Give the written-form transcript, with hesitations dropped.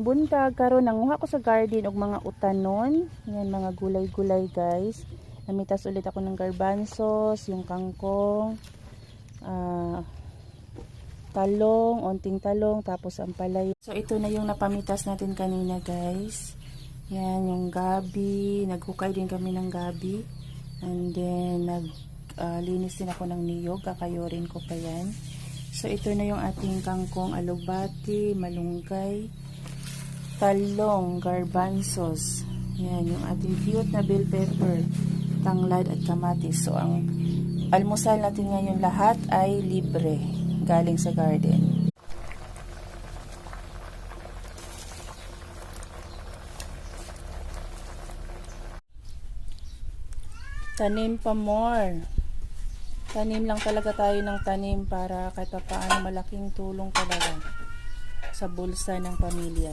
buntag karon nanguha ko sa garden og mga utanon. Yan mga gulay-gulay guys. Namitas ulit ako ng garbanzos, yung kangkong, talong, onting talong, tapos ampalaya. So ito na yung napamitas natin kanina guys. Yan yung gabi, naghukay din kami ng gabi. And then linis din ako ng niyog, kakayurin ko pa yan. So ito na yung ating kangkong, alugbati, malunggay, talong, garbanzos. Yan yung ating cute na bell pepper, tanglad at kamatis. So ang almusal natin ngayon lahat ay libre, galing sa garden. Tanim pa more. Tanim lang talaga tayo ng tanim para kahit paano malaking tulong talaga sa bulsa ng pamilya.